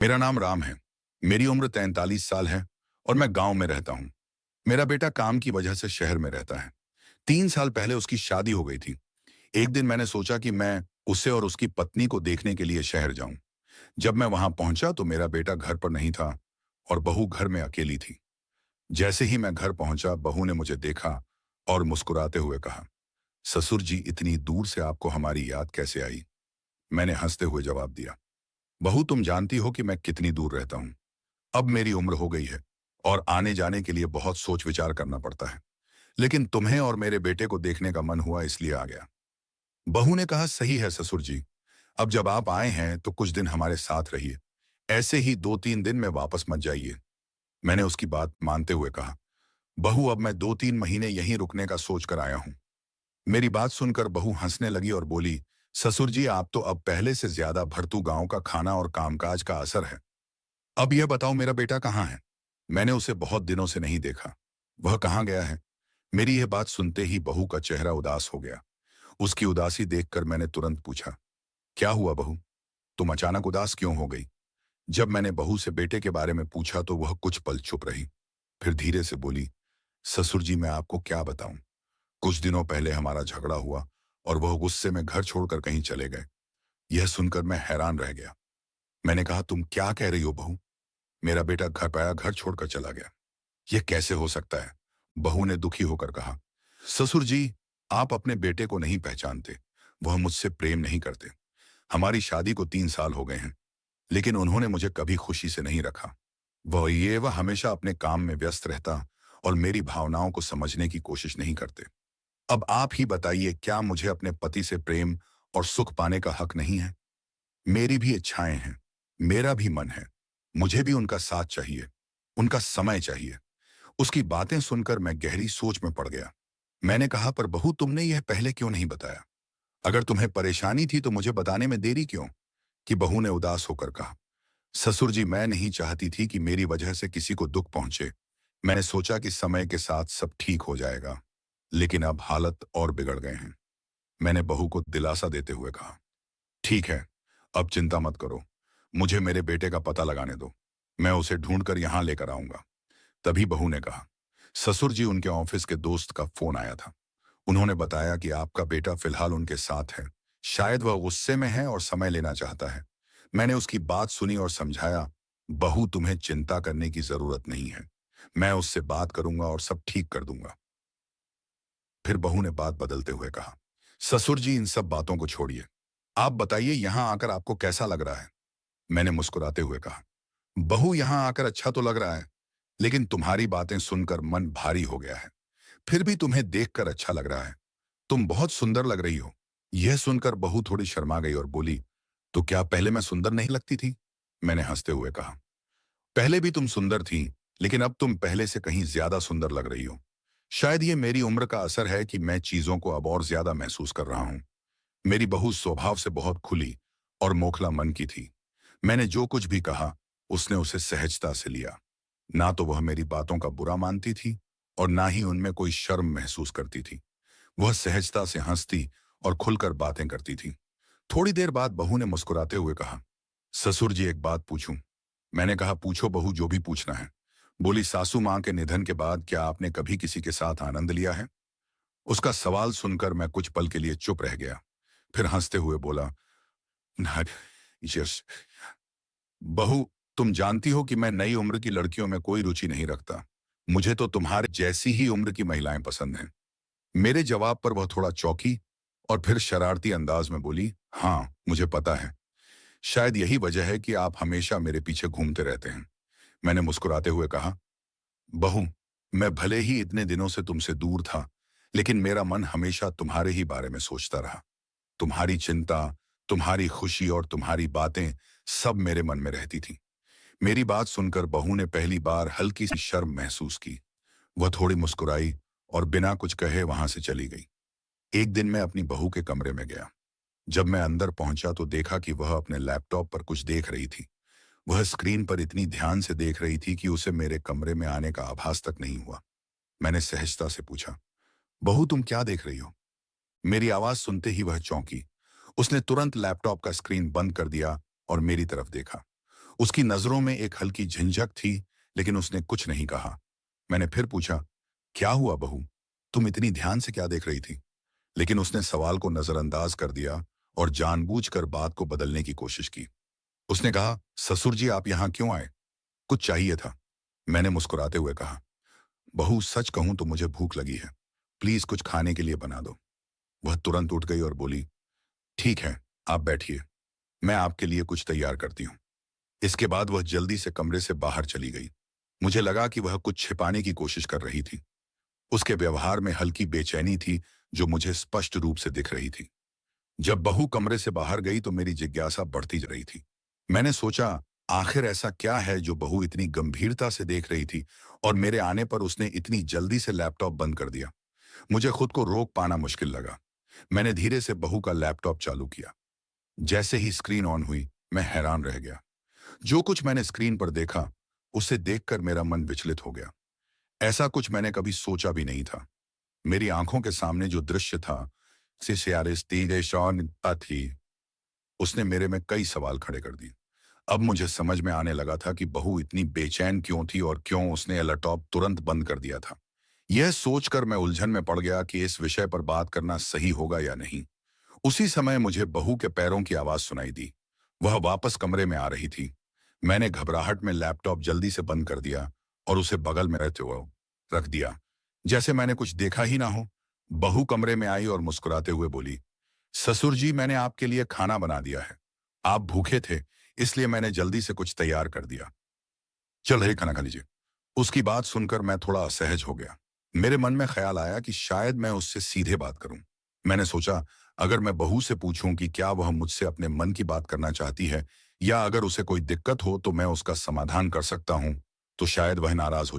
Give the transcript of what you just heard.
मेरा नाम राम है। मेरी उम्र 43 साल है और मैं गांव में रहता हूं। मेरा बेटा काम की वजह से शहर में रहता है। 3 साल पहले उसकी शादी हो गई थी। एक दिन मैंने सोचा कि मैं उसे और उसकी पत्नी को देखने के लिए शहर जाऊं। जब मैं वहां पहुंचा तो मेरा बेटा घर पर नहीं था और बहू घर में अकेली थी। जैसे ही मैं घर पहुंचा, बहू ने मुझे देखा और मुस्कुराते हुए कहा, ससुर जी, इतनी दूर से आपको हमारी याद कैसे आई? मैंने हंसते हुए जवाब दिया, बहू, तुम जानती हो कि मैं कितनी दूर रहता हूं। अब मेरी उम्र हो गई है और आने जाने के लिए बहुत सोच विचार करना पड़ता है। लेकिन तुम्हें और मेरे बेटे को देखने का मन हुआ, इसलिए आ गया। बहू ने कहा, सही है ससुर जी। अब जब आप आए हैं तो कुछ दिन हमारे साथ रहिए। ऐसे ही 2-3 दिन में वापस मत जाइए। मैंने उसकी बात मानते हुए कहा, बहू, अब मैं 2-3 महीने यहीं रुकने का सोच कर आया हूं। मेरी बात सुनकर बहू हंसने लगी और बोली, ससुर जी, आप तो अब पहले से ज्यादा भरतू गांव का खाना और कामकाज का असर है। अब यह बताओ, मेरा बेटा कहाँ है? मैंने उसे बहुत दिनों से नहीं देखा। वह कहाँ गया है? मेरी यह बात सुनते ही बहू का चेहरा उदास हो गया। उसकी उदासी देखकर मैंने तुरंत पूछा, क्या हुआ बहू? तुम अचानक उदास क्यों हो गई? जब मैंने बहू से बेटे के बारे में पूछा तो वह कुछ पल चुप रही। फिर धीरे से बोली, ससुर जी, मैं आपको क्या बताऊं। कुछ दिनों पहले हमारा झगड़ा हुआ और वह गुस्से में घर छोड़कर कहीं चले गए। यह सुनकर मैं हैरान रह गया। मैंने कहा, तुम क्या कह रही हो बहू? मेरा बेटा घर पाया, घर छोड़कर चला गया? यह कैसे हो सकता है? बहू ने दुखी होकर कहा, ससुर जी, आप अपने बेटे को नहीं पहचानते। वह मुझसे प्रेम नहीं करते। हमारी शादी को 3 साल हो गए हैं, लेकिन उन्होंने मुझे कभी खुशी से नहीं रखा। वह हमेशा अपने काम में व्यस्त रहता और मेरी भावनाओं को समझने की कोशिश नहीं करते। अब आप ही बताइए, क्या मुझे अपने पति से प्रेम और सुख पाने का हक नहीं है? मेरी भी इच्छाएं हैं, मेरा भी मन है। मुझे भी उनका साथ चाहिए, उनका समय चाहिए। उसकी बातें सुनकर मैं गहरी सोच में पड़ गया। मैंने कहा, पर बहू, तुमने यह पहले क्यों नहीं बताया? अगर तुम्हें परेशानी थी तो मुझे बताने में देरी क्यों? कि बहू ने उदास होकर कहा, ससुर जी, मैं नहीं चाहती थी कि मेरी वजह से किसी को दुख पहुंचे। मैंने सोचा कि समय के साथ सब ठीक हो जाएगा, लेकिन अब हालत और बिगड़ गए हैं। मैंने बहू को दिलासा देते हुए कहा, ठीक है, अब चिंता मत करो। मुझे मेरे बेटे का पता लगाने दो। मैं उसे ढूंढकर यहां लेकर आऊंगा। तभी बहू ने कहा, ससुर जी, उनके ऑफिस के दोस्त का फोन आया था। उन्होंने बताया कि आपका बेटा फिलहाल उनके साथ है। शायद वह गुस्से में है और समय लेना चाहता है। मैंने उसकी बात सुनी और समझाया, बहू, तुम्हें चिंता करने की जरूरत नहीं है। मैं उससे बात करूंगा और सब ठीक कर दूंगा। फिर बहू ने बात बदलते हुए कहा, ससुर जी, इन सब बातों को छोड़िए। आप बताइए, यहां आकर आपको कैसा लग रहा है? मैंने मुस्कुराते हुए कहा, बहू, यहां आकर अच्छा तो लग रहा है, लेकिन तुम्हारी बातें सुनकर मन भारी हो गया है। फिर भी तुम्हें देखकर अच्छा लग रहा है। तुम बहुत सुंदर लग रही हो। यह सुनकर बहू थोड़ी शर्मा गई और बोली, तो क्या पहले मैं सुंदर नहीं लगती थी? मैंने हंसते हुए कहा, पहले भी तुम सुंदर थी, लेकिन अब तुम पहले से कहीं ज्यादा सुंदर लग रही हो। शायद ये मेरी उम्र का असर है कि मैं चीजों को अब और ज्यादा महसूस कर रहा हूं। मेरी बहू स्वभाव से बहुत खुली और मोखला मन की थी। मैंने जो कुछ भी कहा, उसने उसे सहजता से लिया। ना तो वह मेरी बातों का बुरा मानती थी और ना ही उनमें कोई शर्म महसूस करती थी। वह सहजता से हंसती और खुलकर बातें करती थी। थोड़ी देर बाद बहू ने मुस्कुराते हुए कहा, ससुर जी, एक बात पूछूं? मैंने कहा, पूछो बहू, जो भी पूछना है। बोली, सासू मां के निधन के बाद क्या आपने कभी किसी के साथ आनंद लिया है? उसका सवाल सुनकर मैं कुछ पल के लिए चुप रह गया। फिर हंसते हुए बोला, "ना, यस, बहू, तुम जानती हो कि मैं नई उम्र की लड़कियों में कोई रुचि नहीं रखता। मुझे तो तुम्हारे जैसी ही उम्र की महिलाएं पसंद हैं।" मेरे जवाब पर वह थोड़ा चौंकी और फिर शरारती अंदाज में बोली, हाँ, मुझे पता है। शायद यही वजह है कि आप हमेशा मेरे पीछे घूमते रहते हैं। मैंने मुस्कुराते हुए कहा, बहू, मैं भले ही इतने दिनों से तुमसे दूर था, लेकिन मेरा मन हमेशा तुम्हारे ही बारे में सोचता रहा। तुम्हारी चिंता, तुम्हारी खुशी और तुम्हारी बातें सब मेरे मन में रहती थी। मेरी बात सुनकर बहू ने पहली बार हल्की सी शर्म महसूस की। वह थोड़ी मुस्कुराई और बिना कुछ कहे वहां से चली गई। एक दिन मैं अपनी बहू के कमरे में गया। जब मैं अंदर पहुंचा तो देखा कि वह अपने लैपटॉप पर कुछ देख रही थी। वह स्क्रीन पर इतनी ध्यान से देख रही थी कि उसे मेरे कमरे में आने का आभास तक नहीं हुआ। मैंने सहजता से पूछा, बहू, तुम क्या देख रही हो? मेरी आवाज सुनते ही वह चौंकी। उसने तुरंत लैपटॉप का स्क्रीन बंद कर दिया और मेरी तरफ देखा। उसकी नजरों में एक हल्की झिंझक थी, लेकिन उसने कुछ नहीं कहा। मैंने फिर पूछा, क्या हुआ बहू? तुम इतनी ध्यान से क्या देख रही थी? लेकिन उसने सवाल को नजरअंदाज कर दिया और जानबूझकर बात को बदलने की कोशिश की। उसने कहा, ससुर जी आप यहाँ क्यों आए? कुछ चाहिए था। मैंने मुस्कुराते हुए कहा, बहू सच कहूं तो मुझे भूख लगी है। प्लीज कुछ खाने के लिए बना दो। वह तुरंत उठ गई और बोली, ठीक है, आप बैठिए, मैं आपके लिए कुछ तैयार करती हूँ। इसके बाद वह जल्दी से कमरे से बाहर चली गई। मुझे लगा कि वह कुछ छिपाने की कोशिश कर रही थी। उसके व्यवहार में हल्की बेचैनी थी, जो मुझे स्पष्ट रूप से दिख रही थी। जब बहू कमरे से बाहर गई तो मेरी जिज्ञासा बढ़ती जा रही थी। मैंने सोचा, आखिर ऐसा क्या है जो बहू इतनी गंभीरता से देख रही थी और मेरे आने पर उसने इतनी जल्दी से लैपटॉप बंद कर दिया। मुझे खुद को रोक पाना मुश्किल लगा। मैंने धीरे से बहू का लैपटॉप चालू किया। जैसे ही स्क्रीन ऑन हुई, मैं हैरान रह गया। जो कुछ मैंने स्क्रीन पर देखा, उसे देखकर मेरा मन विचलित हो गया। ऐसा कुछ मैंने कभी सोचा भी नहीं था। मेरी आंखों के सामने जो दृश्य था, थी, उसने मेरे में कई सवाल खड़े कर दिए। अब मुझे समझ में आने लगा था कि बहू इतनी बेचैन क्यों थी और क्यों उसने लैपटॉप तुरंत बंद कर दिया था। यह सोचकर मैं उलझन में पड़ गया कि इस विषय पर बात करना सही होगा या नहीं। उसी समय मुझे बहू के पैरों की आवाज सुनाई दी। वह वापस कमरे में आ रही थी। मैंने घबराहट में लैपटॉप जल्दी से बंद कर दिया और उसे बगल में रहते हुए रख दिया, जैसे मैंने कुछ देखा ही ना हो। बहू कमरे में आई और मुस्कुराते हुए बोली, ससुर जी मैंने आपके लिए खाना बना दिया है। आप भूखे थे, इसलिए मैंने जल्दी से कुछ तैयार कर दिया। चल रही खाना खा लीजिए। उसकी बात सुनकर मैं थोड़ा असहज हो गया। मेरे मन में ख्याल आया कि शायद मैं उससे सीधे बात करूं। मैंने सोचा, अगर मैं बहू से पूछूं कि क्या वह मुझसे अपने मन की बात करना चाहती है या अगर उसे कोई दिक्कत हो तो मैं उसका समाधान कर सकता हूं, तो शायद वह नाराज हो जाए।